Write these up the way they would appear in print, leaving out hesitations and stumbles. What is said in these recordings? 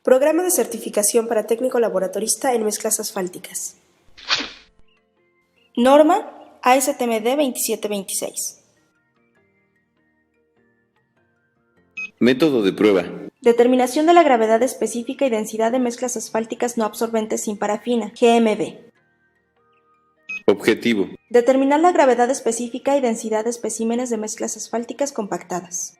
Programa de certificación para técnico laboratorista en mezclas asfálticas. Norma ASTMD 2726. Método de prueba. Determinación de la gravedad específica y densidad de mezclas asfálticas no absorbentes sin parafina, GMB. Objetivo. Determinar la gravedad específica y densidad de especímenes de mezclas asfálticas compactadas.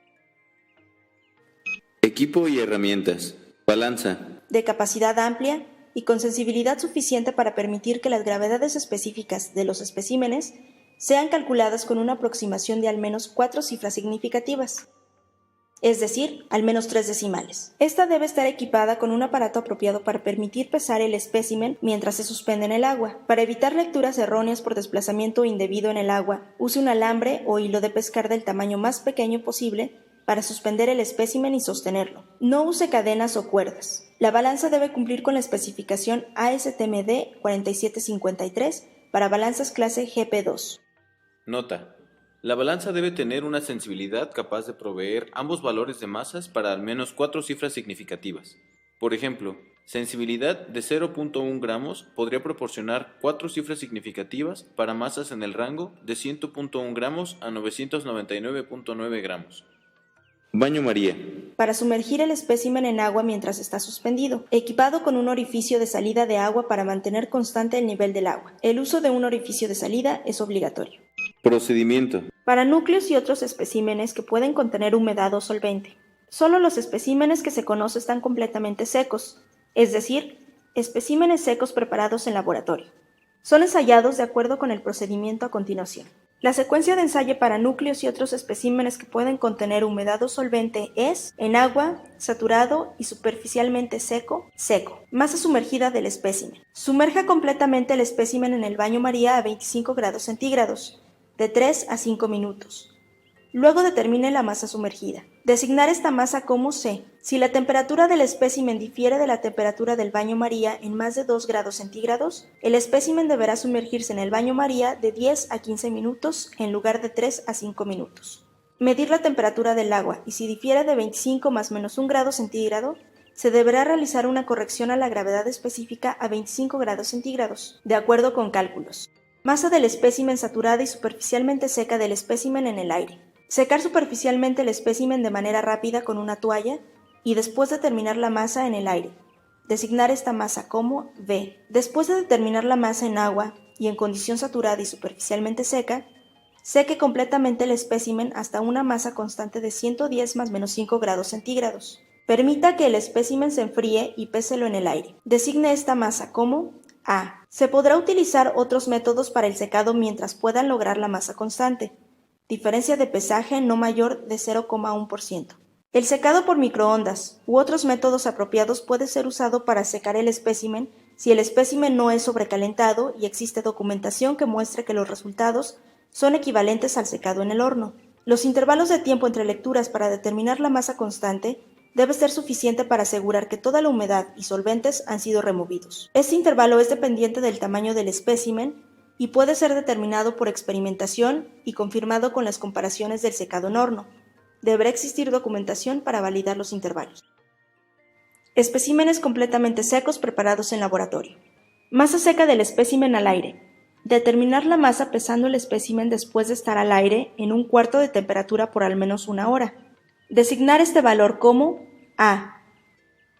Equipo y herramientas. Balanza. De capacidad amplia y con sensibilidad suficiente para permitir que las gravedades específicas de los especímenes sean calculadas con una aproximación de al menos 4 cifras significativas, es decir, al menos 3 decimales. Esta debe estar equipada con un aparato apropiado para permitir pesar el espécimen mientras se suspende en el agua. Para evitar lecturas erróneas por desplazamiento indebido en el agua, use un alambre o hilo de pescar del tamaño más pequeño posible para suspender el espécimen y sostenerlo. No use cadenas o cuerdas. La balanza debe cumplir con la especificación ASTMD 4753 para balanzas clase GP2. Nota. La balanza debe tener una sensibilidad capaz de proveer ambos valores de masas para al menos 4 cifras significativas. Por ejemplo, sensibilidad de 0.1 gramos podría proporcionar 4 cifras significativas para masas en el rango de 100.1 gramos a 999.9 gramos. Baño María. Para sumergir el espécimen en agua mientras está suspendido, equipado con un orificio de salida de agua para mantener constante el nivel del agua. El uso de un orificio de salida es obligatorio. Procedimiento. Para núcleos y otros especímenes que pueden contener humedad o solvente. Solo los especímenes que se conoce están completamente secos, es decir, especímenes secos preparados en laboratorio. Son ensayados de acuerdo con el procedimiento a continuación. La secuencia de ensayo para núcleos y otros especímenes que pueden contener humedad o solvente es en agua, saturado y superficialmente seco, seco. Masa sumergida del espécimen. Sumerja completamente el espécimen en el baño María a 25 grados centígrados, de 3 a 5 minutos. Luego determine la masa sumergida. Designar esta masa como C. Si la temperatura del espécimen difiere de la temperatura del baño María en más de 2 grados centígrados, el espécimen deberá sumergirse en el baño María de 10 a 15 minutos en lugar de 3 a 5 minutos. Medir la temperatura del agua y si difiere de 25 más menos 1 grado centígrado, se deberá realizar una corrección a la gravedad específica a 25 grados centígrados, de acuerdo con cálculos. Masa del espécimen saturada y superficialmente seca del espécimen en el aire. Secar superficialmente el espécimen de manera rápida con una toalla y después determinar la masa en el aire. Designar esta masa como V. Después de determinar la masa en agua y en condición saturada y superficialmente seca, seque completamente el espécimen hasta una masa constante de 110 más menos 5 grados centígrados. Permita que el espécimen se enfríe y péselo en el aire. Designe esta masa como A. Se podrá utilizar otros métodos para el secado mientras puedan lograr la masa constante. Diferencia de pesaje no mayor de 0,1%. El secado por microondas u otros métodos apropiados puede ser usado para secar el espécimen si el espécimen no es sobrecalentado y existe documentación que muestre que los resultados son equivalentes al secado en el horno. Los intervalos de tiempo entre lecturas para determinar la masa constante debe ser suficiente para asegurar que toda la humedad y solventes han sido removidos. Este intervalo es dependiente del tamaño del espécimen y puede ser determinado por experimentación y confirmado con las comparaciones del secado en horno. Deberá existir documentación para validar los intervalos. Especímenes completamente secos preparados en laboratorio. Masa seca del espécimen al aire. Determinar la masa pesando el espécimen después de estar al aire en un cuarto de temperatura por al menos 1 hora. Designar este valor como A.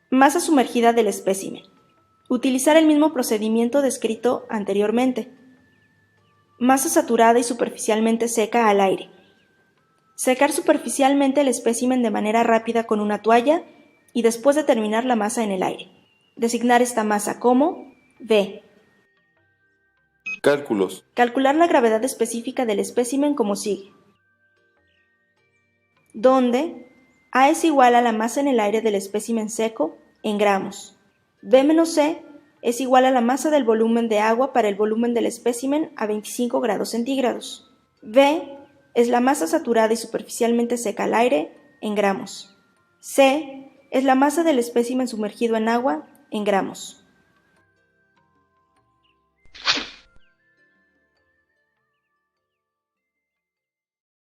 Masa sumergida del espécimen. Utilizar el mismo procedimiento descrito anteriormente. Masa saturada y superficialmente seca al aire. Secar superficialmente el espécimen de manera rápida con una toalla y después determinar la masa en el aire. Designar esta masa como V. Cálculos. Calcular la gravedad específica del espécimen como sigue. Donde A es igual a la masa en el aire del espécimen seco en gramos. B menos C es igual a la masa del volumen de agua para el volumen del espécimen a 25 grados centígrados. V es la masa saturada y superficialmente seca al aire en gramos. C es la masa del espécimen sumergido en agua en gramos.